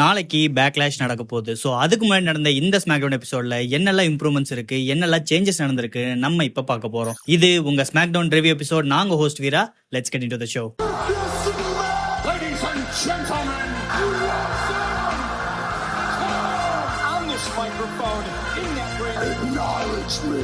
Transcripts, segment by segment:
நாளைக்கு பேக்லாஷ் நடக்க போகுது. ஸோ அதுக்கு முன்னாடி நடந்த இந்த ஸ்மாக்டவுன் எபிசோட்ல என்னெல்லாம் இம்ப்ரூவ்மெண்ட்ஸ் இருக்கு, என்னெல்லாம் சேஞ்சஸ் நடந்திருக்கு நம்ம இப்ப பார்க்க போறோம். இது உங்க ஸ்மாக்டவுன் ரிவ்யூ எபிசோட். நாங்க host Veera. Let's get into the show. Ladies and gentlemen, on this microphone, in that ring, acknowledge me.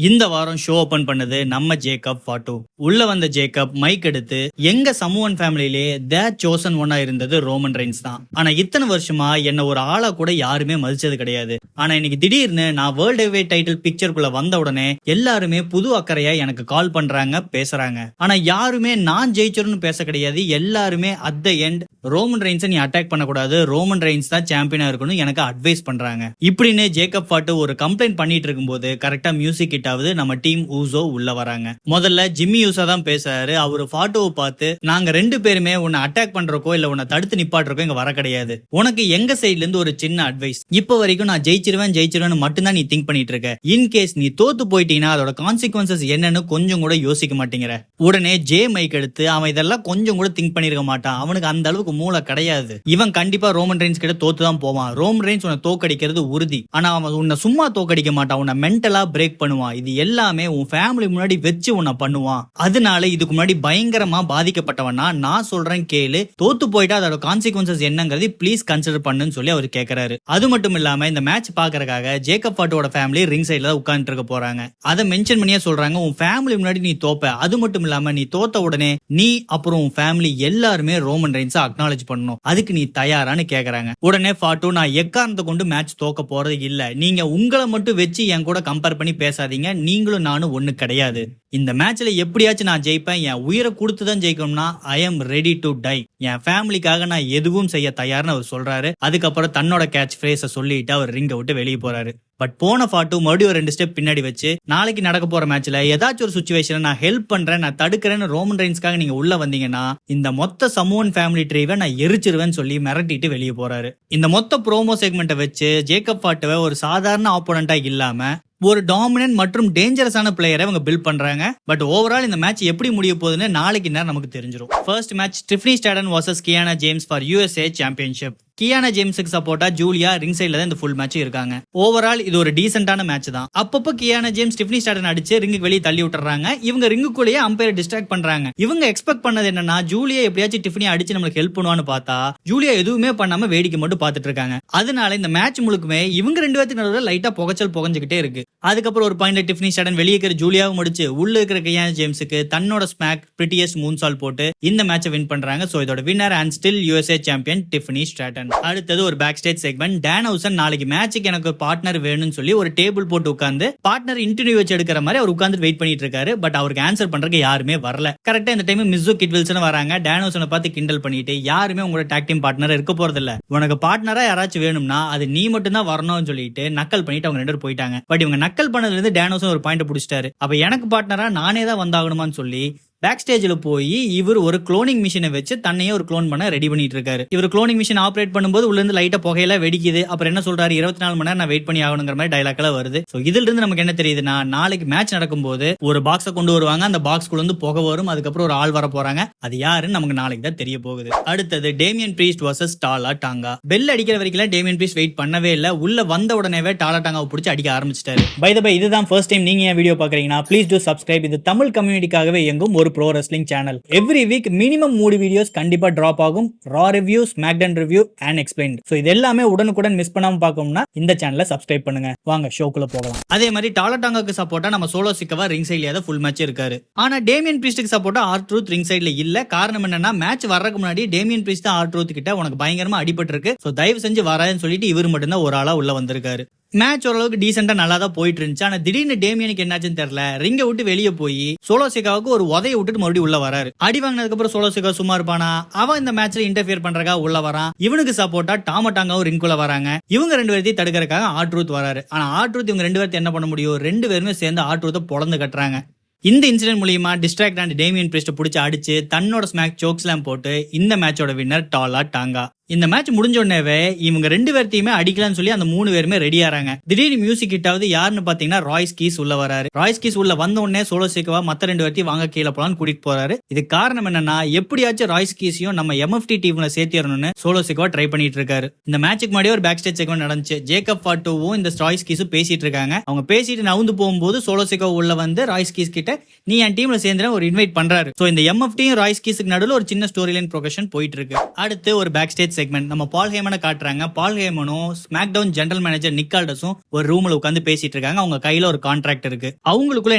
இந்த வாரம் ஷோ ஓபன் பண்ணது நம்ம ஜேக்கப் ஃபாட்டு. உள்ள வந்த ஜேக்கப் மைக் எடுத்து எங்க சமூவன் ஃபேமிலியிலே த சோசன் ஒன்னா இருந்தது ரோமன் ரெயின்ஸ் தான். ஆனா இத்தனை வருஷமா என்ன ஒரு ஆளா கூட யாருமே மதிச்சது கிடையாது. ஆனா இன்னைக்கு திடீர்னு நான் வேர்ல்ட் ஹெவிவெயிட் டைட்டில் பிக்சருக்குள்ள வந்த உடனே எல்லாருமே புது அக்கறையா எனக்கு கால் பண்றாங்க, பேசுறாங்க. ஆனா யாருமே நான் ஜெயிச்சிருன்னு பேச கிடையாது. எல்லாருமே அட் த எண்ட் ரோமன் ரெயின்ஸை நீ அட்டாக் பண்ணக்கூடாது, ரோமன் ரெயின்ஸ் தான் சாம்பியனா இருக்கணும் எனக்கு அட்வைஸ் பண்றாங்க. இப்படின்னு ஜேக்கப் ஃபாட்டு ஒரு கம்ப்ளைண்ட் பண்ணிட்டு இருக்கும்போது கரெக்டா மியூசிக் ஆவது நம்ம டீம் ஊசோ உள்ள வராங்க. முதல்ல ஜிம்மி யூசா தான் பேசுறாரு. அவரு ஃபாட்டோவை பார்த்து, நாங்க ரெண்டு பேருமே உன்னை அட்டாக் பண்றக்கோ இல்ல உன்னை தடுத்து நிப்பாட்டுறக்கோ இங்க வர கிடையாது. உனக்கு எங்க சைட்ல இருந்து ஒரு சின்ன அட்வைஸ். இப்ப வரைக்கும் நான் ஜெயிச்சிருவேன் மட்டும்தான் நீ திங்க் பண்ணிட்டு இருக்க. இன்கேஸ் நீ தோத்து போயிட்டீங்கன்னா அதோட கான்சிக்வன்சஸ் என்னன்னு கொஞ்சம் கூட யோசிக்க மாட்டேங்கிற. உடனே ஜே மைக் எடுத்து, அவன் இதெல்லாம் கொஞ்சம் கூட திங்க் பண்ணிருக்க மாட்டான், அவனுக்கு அந்த அளவுக்கு மூளை கிடையாது, இவன் கண்டிப்பா ரோமன் ரெயின்ஸ் கிட்ட தோத்து தான் போவான், ரோமன் ரெயின்ஸ் உன்னை தோக்கடிக்கிறது உறுதி, ஆனா அவன் உன்னை சும்மா தோக்கடிக்க மாட்டான், உன்னை மென்டலா பிரேக் பண்ணுவான், இது எல்லாமே உன் ஃபேமிலி முன்னாடி வச்சு உன்னை பண்ணுவான். அதனால இதுக்கு முன்னாடி பயங்கரமா பாதிக்கப்பட்டவனா நான் சொல்றேன் கேளு, தோத்து போயிட்டா அதோட கான்சிக்வன்சஸ் என்னங்கிறது ப்ளீஸ் கன்சிடர் பண்ணுன்னு சொல்லி அவர் கேட்கறாரு. அது மட்டும் இல்லாம இந்த மேட்ச் பாக்குறதுக்காக ஜேக்கப் ஃபாட்டோட ஃபேமிலி ரிங் சைட்ல தான் உட்கார்ந்து இருக்க போறாங்க. அதை மென்ஷன் பண்ணியே சொல்றாங்க, உன் ஃபேமிலி முன்னாடி நீ தோப்ப, அது மட்டும் இல்லாம நீ தோத்த உடனே நீ அப்புறம் உன் ஃபேமிலி எல்லாருமே ரோமன் ரெயின்ஸ் அக்னாலேஜ் பண்ணணும், அதுக்கு நீ தயாரான்னு கேக்குறாங்க. உடனே ஃபாட்டோ, நான் எக்காரணத்தை கொண்டு மேட்ச் தோக்க போறது இல்ல, நீங்க உங்களை மட்டும் வச்சு என் கூட கம்பேர் பண்ணி பேசாதீங்க, நீங்களும் நானும் ஒண்ணு கிடையாது, இந்த மேட்ச்ல எப்படியாச்சும் நான் ஜெயிப்பேன், என் உயிரை கொடுத்துதான் ஜெயிக்கணும்னா I am ready to die, என் ஃபேமிலிக்காக நான் எதுவும் செய்ய தயார்னு அவர் சொல்றாரு. அதுக்கப்புறம் தன்னோட கேட்ச் ஃப்ரேஸை சொல்லிட்டு அவர் ரிங்கை விட்டு வெளியே போறாரு. பட் போன ஃபாட்டு மறுபடியும் 2 ஸ்டெப் பின்னாடி வச்சு, நாளைக்கு நடக்க போற மேட்ச்ல ஏதாச்சும் ஒரு சுச்சுவேஷனை நான் ஹெல்ப் பண்றேன், நான் தடுக்கிறேன்னு ரோமன் ரெயின்ஸ்க்காக நீங்க உள்ள வந்தீங்கன்னா இந்த மொத்த சமூன் ஃபேமிலி ட்ரீவை நான் எரிச்சிருவேன்னு சொல்லி மிரட்டிட்டு வெளியே போறாரு. இந்த மொத்த ப்ரோமோ செக்மெண்ட்டை வச்சு ஜேக்கப் ஃபாட்டுவை ஒரு சாதாரண ஆப்போனண்டா இல்லாம ஒரு டாமினன்ட் மற்றும் டேஞ்சரஸான பிளேயரை அவங்க பில்ட் பண்றாங்க. பட் ஓவரால் இந்த மேட்ச் எப்படி முடிய போகுதுன்னு நாளைக்கு நேரம் நமக்கு தெரிஞ்சிடும். First match Tiffany Stratton versus Kiana James for USA championship. Kiana ஜேம்ஸுக்கு சப்போர்ட்டா ஜூலியா ரிங் சைட்ல தான் இந்த ஃபுல் மேட்ச் இருக்காங்க. ஓவரால் இது ஒரு டீசென்டான மேட்ச் தான். அப்பப்போ கியானா ஜேம்ஸ் டிஃப்னி ஸ்டாடன் அடிச்சு ரிங்குக்கு வெளியே தள்ளி விட்டுறாங்க. இவங்க ரிங்குக்குள்ளேயே அம்பையர் டிஸ்ட்ராக்ட் பண்றாங்க. இவங்க எக்ஸ்பெக்ட் பண்ணது என்னன்னா, ஜூலியா எப்படியாச்சும் டிஃப்னி அடிச்சு நம்மளுக்கு ஹெல்ப் பண்ணுவான்னு பார்த்தா ஜூலியா எதுவுமே பண்ணாம வேடிக்கை மட்டும் பார்த்துட்டு இருக்காங்க. அதனால இந்த மேட்ச் முழுக்குமே இவங்க 2 பேருக்கு நடுவில் லைட்டா புகைஞ்சுக்கிட்டே இருக்கு. அதுக்கப்புறம் ஒரு பாயிண்ட்ல டிஃப்னி ஸ்டாடன் வெளியே இருக்கிற ஜூலியாவும் முடிச்சு உள்ள இருக்கிற கியானா ஜேம்ஸுக்கு தன்னோட ஸ்மாக் பிரிட்டியஸ்ட் மூன்சால் போட்டு இந்த மேட்சை வின் பண்றாங்க. சோ இதோட winner and still USA champion Tiffany Stratton. அடுத்தது ஒரு பேக் ஸ்டேஜ் செக்மெண்ட். டேன் ஹவுசன் நாளைக்கு மேட்சுக்கு எனக்கு ஒரு பார்ட்னர் வேணும்னு சொல்லி ஒரு டேபிள் போட்டு உட்கார்ந்து பார்ட்னர் இன்டர்வியூ வச்சு எடுக்கிற மாதிரி அவர் உட்கார்ந்து வெயிட் பண்ணிட்டு இருக்காரு. பட் அவருக்கு ஆன்சர் பண்றதுக்கு யாருமே வரல. கரெக்டா இந்த டைம் மிஸ்ஸோ கிட்வில்சன் வராங்க. டேன் ஹவுசனை பார்த்து கிண்டல் பண்ணிட்டு, யாருமே உங்களோட டாக் டீம் பார்ட்னர் இருக்க போறது இல்ல, உனக்கு பார்ட்னரா யாராச்சும் வேணும்னா அது நீ மட்டும் தான் வரணும்னு சொல்லிட்டு நக்கல் பண்ணிட்டு அவங்க 2 பேரும் போயிட்டாங்க. பட் இவங்க நக்கல் பண்ணதுல இருந்து டேன் ஹவுசன் ஒரு பாயிண்ட் பிடிச்சிட்டாரு. அப்ப எனக்கு பார்ட்னரா நானே தான் வந்தாகணுமான்னு சொல்லி பேக் ஸ்டேஜ்ல போய் இவர் ஒரு குளோனிங் மிஷினை வச்சு தன்னையே ஒரு குளோன் பண்ண ரெடி பண்ணிட்டு இருக்காரு. இவர் குளோனிங் மிஷின் ஆப்ரேட் பண்ணும்போது உள்ள இருந்து லைட்டா புகையில வெடிக்குது. அப்புறம் என்ன சொல்றாரு, 24 மணி நேரம் நான் வெயிட் பண்ணி ஆகணுங்கிற மாதிரி டைலாக் எல்லாம் வருது. சோ இதுல இருந்து நமக்கு என்ன தெரியுதுன்னா, நாளைக்கு மேட்ச் நடக்கும்போது ஒரு பாக்ஸை கொண்டு வருவாங்க, அந்த பாக்ஸ்குள்ள இருந்து புகை வரும், அதுக்கப்புறம் ஒரு ஆள் வர போறாங்க, அது யாருன்னு நமக்கு நாளைக்கு தான் தெரிய போகுது. அடுத்தது டேமியன் பிரீஸ்ட் வர்சஸ் டாலா டாங்கா. பெல் அடிக்கிற வரைக்கும் டேமியன் பிரீஸ்ட் வெயிட் பண்ணவே இல்ல, உள்ள வந்த உடனேவே டாலா டாங்காவை பிடிச்சி அடிக்க ஆரம்பிச்சிட்டாரு. பை த பை, இதுதான் ஃபர்ஸ்ட் டைம் நீங்க என் வீடியோ பாக்குறீங்கன்னா ப்ளீஸ் டூ சப்ஸ்கிரைப். இது தமிழ் கம்யூனிட்டிக்காகவே இயங்கும் ஒரு pro wrestling channel. Every week minimum 3 videos கண்டிப்பா டிராப் ஆகும். Raw review, SmackDown review and explained. So இது எல்லாமே உடனுக்குடன் மிஸ் பண்ணாம பார்க்கணும்னா இந்த சேனலை சப்ஸ்கிரைப் பண்ணுங்க. வாங்க ஷோக்குள்ள போகலாம். அதே மாதிரி டாலா டாங்காக்கு சப்போர்ட்டா நம்ம சோலோ சிக்கவா ரிங் சைட்ல ஃபுல் மேட்ச் இருக்காரு. ஆனா டேமியன் பிரீஸ்டுக்கு சப்போர்ட்டா R-Truth ரிங் சைட்ல இல்ல. காரணம் என்னன்னா, மேட்ச் வர்றதுக்கு முன்னாடி டேமியன் பிரீஸ்ட் தான் R-Truth கிட்ட உனக்கு பயங்கரமா அடிபட்டு இருக்கு, சோ தயவு செஞ்சு வராதுன்னு சொல்லிட்டு இவர் மட்டும் தான் ஒரு ஆளா உள்ள வந்திருக்காரு. மேட்ச் ஓரளவுக்கு டீசெண்டா நல்லா தான் போயிட்டு இருந்துச்சு. ஆனா திடீர்னு டேமியனுக்கு என்னாச்சுன்னு தெரியல, ரிங்கை விட்டு வெளியே போய் சோலோ சிக்காவுக்கு ஒரு உதையை விட்டுட்டு மறுபடியும் உள்ள வராரு. அடி வாங்கினதுக்கு அப்புறம் சோலோ சிக்கா சும்மா இருப்பானா, அவன் இந்த மேட்ச்ல இன்டர்ஃபியர் பண்றதுக்காக உள்ள வரான். இவனுக்கு சப்போர்ட்டா டாமா டாங்காவும் ரிங்குள்ள வராங்க. இவங்க 2 பேரையும் தடுக்கிறதுக்காக R-Truth வராரு. ஆனா R-Truth இவங்க 2 பேர்த்து என்ன பண்ண முடியும், 2 பேருமே சேர்ந்து R-Truth பொளந்து கட்டுறாங்க. இந்த இன்சிடென்ட் மூலியமா டிஸ்ட்ராக்ட் அண்ட் டேமியன் பிரீஸ்ட் பிடிச்சி அடிச்சு தன்னோட ஸ்மாக் சோக் ஸ்லாம் போட்டு இந்த மேட்சோட வின்னர் டாலா டாங்கா. இந்த மேட்ச் முடிஞ்ச உடனேவே இவங்க 2 பேர்த்தையுமே அடிக்கலாம்னு சொல்லி அந்த 3 பேருமே ரெடி ஆறாங்க. திடீர்னு மியூசிக் ஹிட் ஆகுது. யாருன்னு பாத்தீங்கன்னா ராய்ஸ் கீஸ் உள்ள வராரு. ராய்ஸ் கீஸ் உள்ள வந்த உடனே சோலோ சிக்கோவா மத்த 2 பேர்த்தையும் வாங்க கீழே போலான்னு கூட்டிட்டு போறாரு. இது காரணம் என்னன்னா, எப்படியாச்சும் ராய்ஸ் கீஸையும் நம்ம MFT டீம்ல சேர்த்திடணும்னு சோலோ சிக்கோவா ட்ரை பண்ணிட்டு இருக்காரு. இந்த மேட்சுக்கு முன்னாடி ஒரு பேக் ஸ்டேஜ் செக்மெண்ட் நடந்துச்சு. ஜேக்கப் ஃபாட்டோவும் இந்த ராய்ஸ் கீஸும் பேசிட்டு இருக்காங்க. அவங்க பேசிட்டு நவுந்து போகும்போது சோலோ சிக்கோவா உள்ள வந்து ராய்ஸ் கீஸ் கிட்ட நீ என் டீம்ல சேர்ந்து ஒரு இன்வைட் பண்றாரு. சோ இந்த MFTயும் ராய்ஸ் கீஸுக்கு நடுவுல ஒரு சின்ன ஸ்டோரி லைன் ப்ரோக்ரஷன் போயிட்டு இருக்கு. அடுத்து ஒரு பேக் ஸ்டேஜ் செக்மெண்ட் நம்ம பால் ஹேமனை காட்டுறாங்க. பால் ஹேமனும் ஸ்மாக்டவுன் ஜெனரல் மேனேஜர் நிக் ஆல்டஸும் ஒரு ரூம்ல உட்காந்து பேசிட்டு இருக்காங்க. அவங்க கையில ஒரு கான்ட்ராக்ட் இருக்கு. அவங்களுக்குள்ள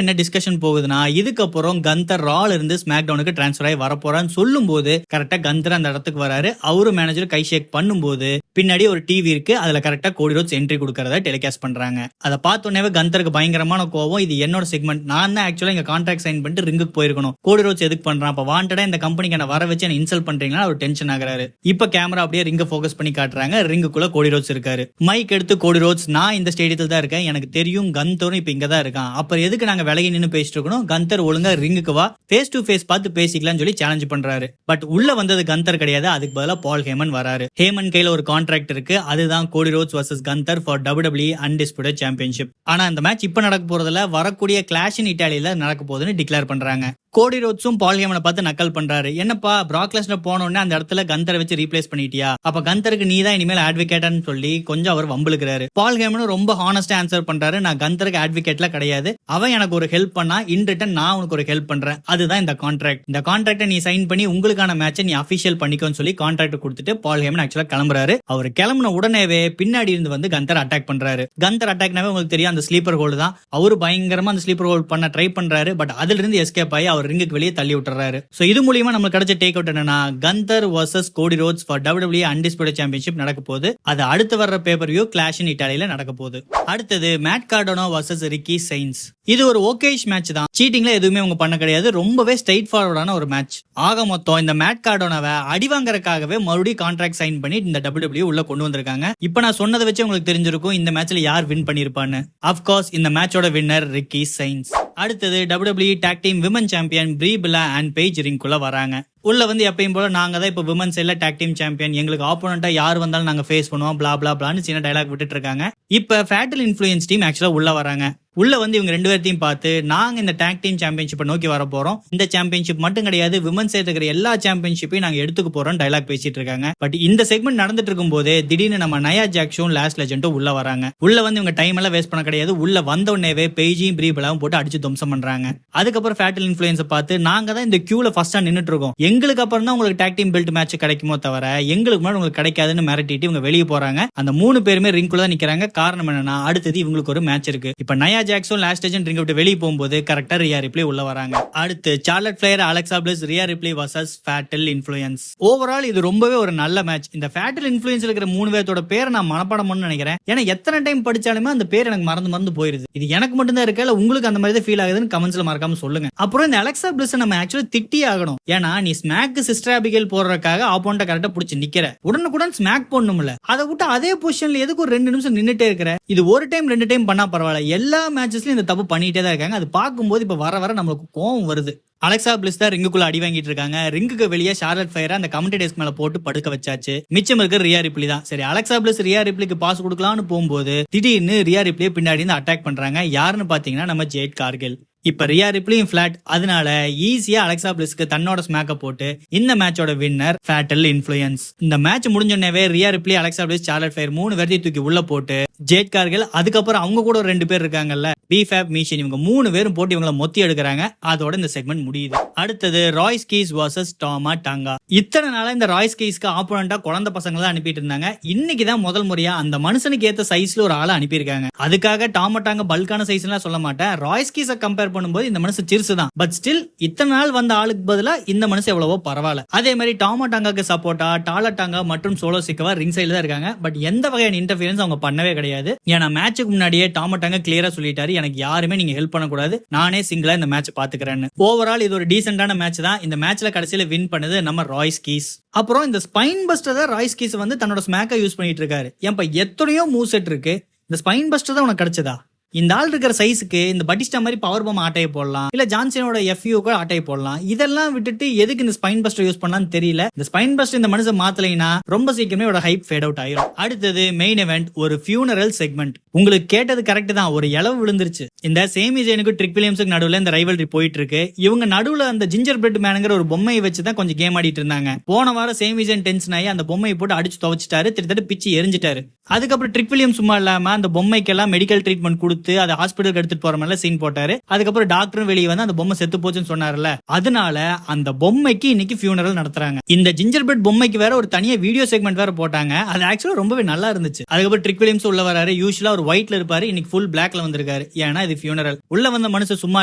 என்ன டிஸ்கஷன் போகுதுன்னா, இதுக்கப்புறம் கந்தர் ரால இருந்து ஸ்மாக்டவுனுக்கு டிரான்ஸ்ஃபர் ஆகி வரப்போறான்னு சொல்லும் போது கரெக்டா கந்தர் அந்த இடத்துக்கு வராரு. அவரு மேனேஜர் கை ஷேக் பண்ணும்போது பின்னாடி ஒரு டிவி இருக்கு. அதுல கரெக்டா கோடி ரோட்ஸ் என்ட்ரி கொடுக்கறத டெலிகாஸ்ட் பண்றாங்க. அதை பார்த்தோன்னே கந்தருக்கு பயங்கரமான கோவம். இது என்னோட செக்மெண்ட், நான் தான் ஆக்சுவலா இங்க கான்ட்ராக்ட் சைன் பண்ணிட்டு ரிங்குக்கு போயிருக்கணும். கோடி ரோட்ஸ் எதுக்கு பண்றான்? அப்ப வாண்டடா இந்த கம்பெனிக்கு என்ன வர வச்சு என்ன இன்சல்ட் பண்றீங்களா? அவர் டென்ஷன் ஆகுறாரு. இப்ப கேமரா அப்படியே ரிங்க போக்கஸ் பண்ணி காட்டுறாங்க. ரிங்குக்குள்ள கோடி ரோட்ஸ் இருக்காரு. மைக் எடுத்து கோடி ரோட்ஸ், நான் இந்த ஸ்டேடியத்தில் தான் இருக்கேன், எனக்கு தெரியும் கந்தரும் இப்ப இங்க தான் இருக்கான், அப்புறம் எதுக்கு நாங்க விலகி நின்னு பேசிட்டு இருக்கணும்? கந்தர் ஒழுங்கா ரிங்குக்கு வா, ஃபேஸ் டு ஃபேஸ் பார்த்து பேசிக்கலாம்னு சொல்லி சேலஞ்ச் பண்றாரு. பட் உள்ள வந்தது கந்தர் கிடையாது. அதுக்கு பதிலா பால் ஹேமன் வராரு. ஹேமன் கையில ஒரு கான்ட்ராக்ட் இருக்கு. அதுதான் Cody Rhodes vs Gunther for WWE undisputed championship. ஆனா இந்த மேட்ச் இப்ப நடக்க போறதுல வரக்கூடிய கிளாஷ் இன் இட்டாலியில நடக்க போகுதுன்னு டிக்ளேர் பண்றாங்க. கோடி ரோட்ஸும் பால் ஹேமனை பார்த்து நக்கல் பண்றாரு. என்னப்பா பிராக் லெஸ்னர் போன உடனே அந்த இடத்துல கந்தரை வச்சு ரீப்ளேஸ் பண்ணிட்டியா? அப்ப கந்தருக்கு நீ தான் இனிமேல் அட்வொகேட்னு சொல்லி கொஞ்சம் அவர் வம்புலுக்கிறாரு. பால் ஹேமனும் ரொம்ப ஹானஸ்டா ஆன்சர் பண்றாரு. நான் கந்தருக்கு அட்வொகேட்ல கிடையாது, அவன் எனக்கு ஒரு ஹெல்ப் பண்ணா, இன் ரிட்டன் நான் உனக்கு ஒரு ஹெல்ப் பண்றேன், அதுதான் இந்த கான்ட்ராக்ட். இந்த கான்ட்ராக்டை நீ சைன் பண்ணி உங்களுக்கான மேட்சை நீ அபிஷியல் பண்ணிக்கோன்னு சொல்லி கான்ட்ராக்ட் கொடுத்துட்டு பால் ஹேமன் ஆக்சுவலா கிளம்புறாரு. அவர் கிளம்புன உடனேவே பின்னாடி இருந்து வந்து கந்தர் அட்டாக் பண்றாரு. கந்தர் அட்டாக்னாவே உங்களுக்கு தெரியும், அந்த ஸ்லீப்பர் ஹோல்டு தான். அவரு பயங்கரமா அந்த ஸ்லீப்பர் ஹோல்ட் பண்ண ட்ரை பண்றாரு. பட் அதுல இருந்து எஸ்கேப் ஆகி அவர் ரிங்குக்கு வெளியே தள்ளி விட்டுறாரு. சோ இது மூலமா நமக்கு கிடைச்ச டேக் அவுட் என்னன்னா, Gunther vs Cody Rhodes for WWE undisputed championship நடக்க போகுது. அது அடுத்து வர்ற பேப்பர் வியூ கிளாஷ் இன் இட்டாலியில நடக்க போகுது. அடுத்தது Matt Cardona vs Ricky Saints. இது ஒரு ஓகேஷ் மேட்ச் தான். சீட்டிங்ல எதுவுமே அவங்க பண்ண கிடையாது. ரொம்பவே ஸ்ட்ரைட் ஃபார்வர்டான ஒரு மேட்ச். ஆக மொத்தம் இந்த மேட் கார்டோனோவை அடி வாங்கறதுக்காகவே மறுபடியும் கான்ட்ராக்ட் சைன் பண்ணி இந்த WWE உள்ள கொண்டு வந்திருக்காங்க. இப்ப நான் சொன்னதை வச்சு உங்களுக்கு தெரிஞ்சிருக்கும் இந்த மேட்ச்ல யார் வின் பண்ணிருப்பான்னு. அப்கோர்ஸ் இந்த மேட்சோட வின்னர் ரிக்கி சைன்ஸ். அடுத்தது WWE tag team women champion ப்ரீ பிலா அண்ட் பேஜ் ரிங்குள்ள வராங்க. உள்ள வந்து எப்பயும் போல நாங்க தான் இப்ப விமன் சைட்ல டாக் டீம் சாம்பியன், எங்களுக்கு ஆப்போனண்டா யார் வந்தாலும் நாங்க ஃபேஸ் பண்ணுவோம் பிளா பிளா பிளான்னு சின்ன டயலாக் விட்டுட்டு இருக்காங்க. இப்ப ஃபேட்டல் இன்ஃப்ளூயன்ஸ் டீம் ஆக்சுவலா உள்ள வராங்க. உள்ள வந்து இவங்க 2 பேர்த்தையும் பார்த்து நாங்க இந்த டாக் டீம் சாம்பியன்ஷிப்பை நோக்கி வர போறோம், இந்த சாம்பியன்ஷிப் மட்டும் கிடையாது விமன் சைடு இருக்கிற எல்லா சாம்பியன்ஷிப்பையும் நாங்க எடுத்துக்க போறோம் டயலாக் பேசிட்டு இருக்காங்க. பட் இந்த செக்மெண்ட் நடந்துட்டு இருக்கும் போதே திடீர்னு நம்ம நயா ஜாக்ஸும் லாஸ்ட் லெஜெண்டும் உள்ள வராங்க. உள்ள வந்து இவங்க டைம் எல்லாம் வேஸ்ட் பண்ண கிடையாது. உள்ள வந்த உடனேவே பேஜையும் ப்ரீ பிலாவும் போட்டு அடிச்சு துவம்சம் பண்றாங்க. அதுக்கப்புறம் ஃபேட்டல் இன்ஃப்ளூயன்ஸை பார்த்து நாங்க தான் இந்த கியூல ஃபர்ஸ்டா நின்னுட்டு இருக்கோம், எங்களுக்கு அப்புறம் தான் உங்களுக்கு டாக் டீம் பெல்ட் மேட்ச் கிடைக்குமோ தவிர எங்களுக்கு முன்னாடி உங்களுக்கு கிடைக்காதுன்னு மிரட்டிட்டு இவங்க வெளியே போறாங்க. அந்த 3 பேருமே ரிங்குள்ள தான் நிக்கிறாங்க. காரணம் என்னன்னா, அடுத்தது இவங்களுக்கு ஒரு மேட்ச் இருக்கு. இப்ப நயா ஜாக்ஸும் லாஸ்ட் லெஜெண்ட் ரிங் விட்டு வெளியே போகும்போது கரெக்டா ரியா ரிப்ளே உள்ள வராங்க. அடுத்து சார்லட் flare Alexa bliss Riya reply vs fatal influence. Overall இது ரொம்பவே ஒரு நல்ல மேட்ச். இந்த ஃபேட்டல் இன்ஃப்ளூயன்ஸ் இருக்கிற 3 பேரோட பேரை நான் மனப்பாடம் பண்ணணும்னு நினைக்கிறேன். ஏன்னா எத்தனை டைம் படிச்சாலுமே அந்த பேர் எனக்கு மறந்து போயிருது. இது எனக்கு மட்டும் தான் இருக்கா இல்ல உங்களுக்கு அந்த மாதிரி தான் ஃபீல் ஆகுதுன்னு கமெண்ட்ஸ்ல மறக்காம சொல்லுங்க. அப்புறம் இந்த அலெக்சா பிளிஸ் நம்ம ஆக்சுவலி திட்டி ஆகணும். ஏன்னா நீ ஸ்மாக் சிஸ்டர் அபிகேல் போடுறதுக்காக ஆப்போனண்ட கரெக்டா புடிச்சு நிக்கிற, உடனுக்குடன் ஸ்மாக் போடணும்ல, அதை விட்டு அதே பொசிஷன்ல எதுக்கு ஒரு 2 நிமிஷம் நின்னுட்டே இருக்கிற? இது ஒரு டைம் 2 டைம் பண்ணா பரவாயில்ல, எல்லா மேட்சஸ்லயும் இந்த தப்பு பண்ணிட்டே தான் இருக்காங்க. அது பார்க்கும்போது இப்ப வர வர நம்மளுக்கு கோவம் வருது. அலெக்சா பிளிஸ் தான் ரிங்குக்குள்ள அடி வாங்கிட்டு இருக்காங்க. ரிங்குக்கு வெளியே சார்லட் ஃபயரை அந்த கமெண்ட்ரி டெஸ்க் மேல போட்டு படுக்க வச்சாச்சு. மிச்சம் இருக்கிற ரியா ரிப்ளி தான். சரி, அலெக்சா பிளிஸ் ரியா ரிப்ளிக்கு பாஸ் கொடுக்கலாம்னு போகும்போது திடீர்னு ரியா ரிப்ளியை பின்னாடி இருந்து அட்டாக் பண்றாங்க. யாருன்னு பாத்தீங்கன்னா நம்ம ஜேட் கார்கில். இப்ப ரியா ரிப்ளியும் பிளாட், அதனால ஈஸியா அலெக்சா பிளிஸ்க்கு தன்னோட ஸ்மாக்க போட்டு இந்த மேட்சோட வின்னர் ஃபேட்டல் இன்ஃப்ளூயன்ஸ். இந்த மேட்ச் முடிஞ்சோடனே Rhea Ripley Alexa Bliss Charlotte Flair 3 பேர்த்தையும் தூக்கி உள்ள போட்டு ஜேட் கார்கில், அதுக்கப்புறம் அவங்க கூட ஒரு 2 பேர் இருக்காங்கல்ல பிஃபேப் மீஷன், இவங்க 3 பேரும் போட்டு இவங்களை மொத்தி எடுக்கிறாங்க. அதோட இந்த செக்மெண்ட் முடியுது. அடுத்தது ராய்ஸ் கீஸ் vs டாமா டாங்கா. இத்தனை நாளா இந்த ராய்ஸ் கீஸ்க்கு ஆப்போனண்டா குழந்தை பசங்க தான் அனுப்பிட்டு இருந்தாங்க. இன்னைக்குதான் முதல் முறையா அந்த மனுஷனுக்கு ஏத்த சைஸ்ல ஒரு ஆளை அனுப்பியிருக்காங்க. அதுக்காக டாமா டாங்கா பல்கான சைஸ் எல்லாம் சொல்ல மாட்டேன். ராய்ஸ் கீஸை கம்பேர் பண்ணும்போது இந்த மனுஷன் சிறுசு தான். பட் ஸ்டில் இத்தனை நாள் வந்த ஆளுக்கு பதிலா இந்த மனுஷன் எவ்வளவோ பரவாயில்ல. அதே மாதிரி டாமா டாங்காக்கு சப்போர்ட்டா டாலா டாங்கா மற்றும் சோலோ சிக்கவா ரிங் சைடுல தான் இருக்காங்க. பட் எந்த வகையான இன்டர்ஃபியரன்ஸ் அவங்க பண்ணவே கிடையாது. ஏன்னா மேட்சுக்கு முன்னாடியே டாமா டாங்கா கிளியரா சொல்லிட்டாரு, எனக்கு யாருமே நீங்க ஹெல்ப் பண்ணக்கூடாது, நானே சிங்கிளா இந்த மேட்ச் பாத்துக்கிறேன்னு. ஓவரால் இது ஒரு டீசென்டான மேட்ச் தான். இந்த மேட்ச்ல கடைசியில வின் பண்ணது நம்ம ராய்ஸ் கீஸ். அப்புறம் இந்த ஸ்பைன் பஸ்டர் தான் ராய்ஸ் கீஸ் வந்து தன்னோட ஸ்மாக்கை யூஸ் பண்ணிட்டு இருக்காரு. ஏன்பா எத்தனையோ மூவ் செட் இருக்கு, இந்த ஸ்பைன் பஸ்டர் தான் உனக்கு கிடைச்சதா? இந்த ஆள் இருக்கிற சைஸுக்கு இந்த பட்டிஸ்டா மாதிரி பவர் பாம் ஆட்டையை போடலாம், இல்ல ஜான்சனோட FU கூட ஆட்டையை போடலாம். இதெல்லாம் விட்டுட்டு எதுக்கு இந்த ஸ்பைன் பஸ்டர் யூஸ் பண்ணலாம்னு தெரியல. இந்த ஸ்பைன் பஸ்டர் இந்த மனுஷன் மாத்தலைன்னா ரொம்ப சீக்கிரமே ஒரு ஹைப் ஃபேட் அவுட் ஆயிரும். அடுத்தது மெயின் event, ஒரு ஃபியூனரல் செக்மெண்ட். உங்களுக்கு கேட்டது கரெக்ட் தான், ஒரு இளவு விழுந்துருச்சு. இந்த சேமி ஜெயினுக்கு ட்ரிக் வில்லியம்ஸுக்கு நடுவுல இந்த ரைவல்ரி போயிட்டு இருக்கு. இவங்க நடுவுல அந்த ஜிஞ்சர் பிரெட் மேனுங்கிற ஒரு பொம்மையை வச்சு தான் கொஞ்சம் கேம் ஆடிட்டு இருந்தாங்க. போன வாரம் சேமி ஜெயின் டென்ஷன் ஆகி அந்த பொம்மையை போட்டு அடிச்சு துவச்சிட்டாரு, திட்டத்தட்ட பிச்சு எரிஞ்சிட்டாரு. அதுக்கப்புறம் ட்ரிக் வில்லியம் சும்மா இல்லாம அந்த பொம்மைக்கெல்லாம் மெடிக்கல் ட்ரீட்மெண்ட் கொடுத்து அதை ஹாஸ்பிட்டலுக்கு எடுத்துட்டு போற மாதிரி சீன் போட்டாரு. அதுக்கப்புறம் டாக்டரும் வெளியே வந்து அந்த பொம்மை செத்து போச்சுன்னு சொன்னார்ல, அதனால அந்த பொம்மைக்கு இன்னைக்கு ஃபியூனரல் நடத்துறாங்க. இந்த ஜிஞ்சர் பிரெட் பொம்மைக்கு வேற ஒரு தனியா வீடியோ செக்மெண்ட் வேற போட்டாங்க. அது ஆக்சுவலா ரொம்பவே நல்லா இருந்துச்சு. அதுக்கப்புறம் ட்ரிக் வில்லியம்ஸ் உள்ள வராரு. யூசுவலா ஒரு ஒயிட்ல இருப்பாரு, இன்னைக்கு ஃபுல் பிளாக்ல வந்திருக்காரு. ஏன்னா இது ஃபியூனரல். உள்ள வந்த மனுஷன் சும்மா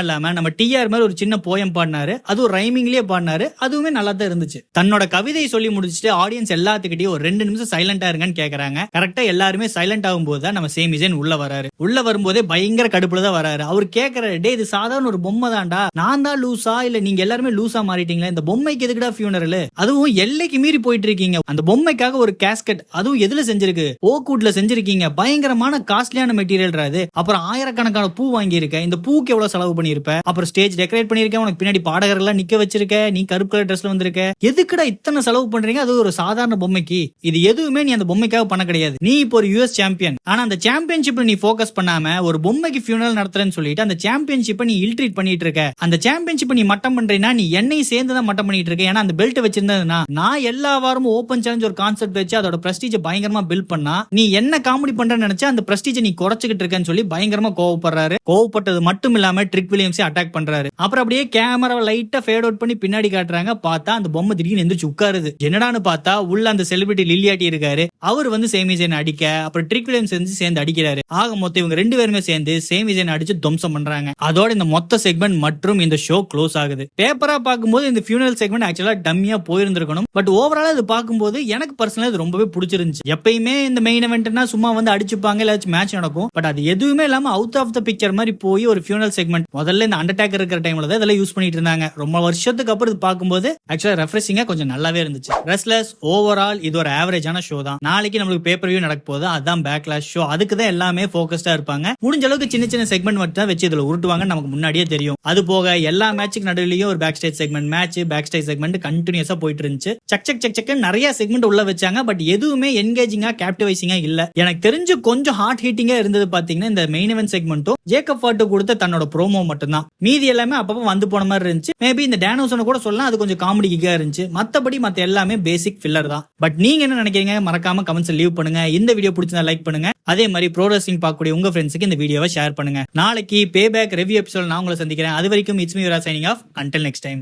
இல்லாம நம்ம TR மாதிரி ஒரு சின்ன போயம் பாடினாரு. அது ஒரு ரைமிங்லயே பாடினாரு. அதுவுமே நல்லா தான் இருந்துச்சு. தன்னோட கவிதையை சொல்லி முடிச்சுட்டு ஆடியன்ஸ் எல்லாத்துக்கிட்டையும் ஒரு 2 நிமிஷம் சைலண்டா இருங்கன்னு கேக்குறாங்க. கரெக்டா எல்லாருமே சைலண்ட் ஆகும்போது தான் நம்ம சேமி ஜெயின் உள்ள வராரு. உள்ள வரும்போதே பயங்கர கடுப்புல தான் வராரு. அவர் கேக்குறாரு, டே இது சாதாரண ஒரு பொம்மை தான்டா, நான் தான் லூசா இல்ல நீங்க எல்லாருமே லூசா மாறிட்டீங்களா? இந்த பொம்மைக்கு எதுக்குடா ஃபியூனரல்? அதுவும் எல்லைக்கு மீறி போயிட்டு இருக்கீங்க. அந்த பொம்மைக்காக ஒரு கேஸ்கட், அதுவும் எதுல செஞ்சிருக்கு? ஓக்வுட்ல செஞ்சிருக்கீங்க. பயங்கரமான காஸ்ட்லியான மெட்டீரியல் அது. அப்புறம் ஆயிரக்கணக்கான பூ வாங்கி இருக்க. இந்த பூக்கு எவ்வளவு செலவு பண்ணிருப்ப? அப்புறம் ஸ்டேஜ் டெக்கரேட் பண்ணிருக்க, உனக்கு பின்னாடி பாடகர்கள் நிக்க வச்சிருக்க, நீ கருப்பு கலர் ட்ரெஸ்ல வந்திருக்க. எதுக்குடா இத்தனை செலவு பண்றீங்க? அது ஒரு சாதாரண பொம்மைக்கு. இது எதுவுமே நீ அந்த பொம்மைக்காக பண்ண கிடையாது. நீ இப்போ ஒரு US சாம்பியன். ஆனா அந்த சாம்பியன்ஷிப்ல நீ ஃபோக்கஸ் பண்ணாம ஒரு பொம்மைக்கு ஃபியூனரல் நடத்துறேன்னு சொல்லிட்டு அந்த சாம்பியன்ஷிப்பை நீ இல்ட்ரீட் பண்ணிட்டு இருக்க. அந்த சாம்பியன்ஷிப்பை நீ மட்டம் பண்றீன்னா நீ என்னையும் சேர்ந்து தான் மட்டம் பண்ணிட்டு இருக்க. ஏன்னா அந்த பெல்ட் வச்சிருந்தா நான் எல்லா வாரமும் ஓபன் சேலஞ்ச் ஒரு கான்செப்ட் வச்சு அதோட பிரஸ்டீஜ் பயங்கரமா பில்ட் பண்ணா, நீ என்ன காமெடி பண்றன்னு நினைச்சா அந்த பிரஸ்டீஜ் நீ குறைச்சிக்கிட்டு இருக்கன்னு சொல்லி பயங்கரமா கோவப்படுறாரு. கோவப்பட்டது மட்டும் இல்லாம ட்ரிக் வில்லியம்ஸை அட்டாக் பண்றாரு. அப்புறம் அப்படியே கேமராவை லைட்டா ஃபேட் அவுட் பண்ணி பின்னாடி காட்டுறாங்க. பார்த்தா அந்த பொம்மை திடீர்னு எந்திரிச்சு உட்காருது. என்னடான்னு பார்த்தா உள்ள அந்த செலிபிரிட்டி லில்லியாட்டி இருக்காரு. அவர் வந்து சேமி ஜெயின் அடிக்க, அப்புறம் ட்ரிக் வில்லியம்ஸ் சேர்ந்து அடிக்கிறாரு. ஆக மொத்தம் இவங்க 2 பேருமே சேர்ந்து சேமி ஜெயின் அடிச்சு துவம்சம் பண்றாங்க. அதோட இந்த மொத்த செக்மெண்ட் மற்றும் இந்த ஷோ க்ளோஸ் ஆகுது. பேப்பரா பார்க்கும்போது இந்த ஃபியூனரல் செக்மெண்ட் ஆக்சுவலா டம்மியா போயிருந்திருக்கணும். பட் ஓவராலா இது பார்க்கும்போது எனக்கு பர்சனலா இது ரொம்பவே பிடிச்சிருந்துச்சு. எப்பயுமே இந்த மெயின் eventனா சும்மா வந்து அடிச்சுப்பாங்க, ஏதாச்சும் மேட்ச் நடக்கும். பட் அது எதுவுமே இல்லாம அவுட் ஆஃப் த பிக்சர் மாதிரி போய் ஒரு ஃபியூனரல் செக்மெண்ட் முதல்ல இந்த அண்டர்டேக்கர் இருக்கிற டைம்ல தான் இதெல்லாம் யூஸ் பண்ணிட்டு இருந்தாங்க. ரொம்ப வருஷத்துக்கு அப்புறம் இது பார்க்கும்போது ஆக்சுவலா ரெஃப்ரெஷிங்கா கொஞ்சம் நல்லாவே இருந்துச்சு. ரெஸ்லர்ஸ் ஓவரால் இது ஒரு ஆவரேஜான ஷோ தான். நாளைக்கு நம்மளுக்கு பேப்பர் வியூ நடக்க போகுது, அதுதான் பேக்லாஷ் ஷோ. அதுக்கு தான் எல்லாமே ஃபோக்கஸ்டா இருப்பாங்க. முடிஞ்ச அளவுக்கு சின்ன சின்ன செக்மெண்ட் மட்டும் தான் வச்சு இதுல உருட்டுவாங்க, நமக்கு முன்னாடியே தெரியும். அது போக எல்லா மேட்சுக்கு நடுவுலயும் ஒரு backstage segment, match backstage segment கண்டினியூஸா போயிட்டு இருந்துச்சு. சக் நிறைய செக்மெண்ட் உள்ள வச்சாங்க. பட் எதுவுமே என்கேஜிங்கா கேப்டிவைசிங்கா இல்ல. எனக்கு தெரிஞ்சு கொஞ்சம் ஹார்ட் ஹீட்டிங்கா இருந்தது பாத்தீங்கன்னா இந்த மெயின் event செக்மெண்ட்டும் ஜேக்கப் ஃபாட்டு கொடுத்த தன்னோட ப்ரோமோ மட்டும் தான். மீதி எல்லாமே அப்பப்போ வந்து போன மாதிரி இருந்துச்சு. மேபி இந்த டேனோசனை கூட சொல்லலாம், அது கொஞ்சம் காமெடி கிக்கா இருந்துச்சு. மத்தபடி மத்த எல்லாமே பேசிக் ஃபில்லர் தான். பட் நீங்க என்ன நினைக்கிறீங்க? மறக்காம கமெண்ட்ஸ் லீவ் பண்ணுங்க. இந்த வீடியோ பிடிச்சிருந்தா லைக் பண்ணுங்க. அதே மாதிரி ப்ரோ ரெஸ்லிங் பார்க்கக்கூடிய உங்க ஃப்ரெண்ட்ஸ்க்கு இந்த வீடியோவை ஷேர் பண்ணுங்க. நாளைக்கு பேபேக் ரிவ்யூ எபிசோட் நான் உங்களை சந்திக்கிறேன். அது வரைக்கும் இட்ஸ் மீ யூரா signing off. Until next time.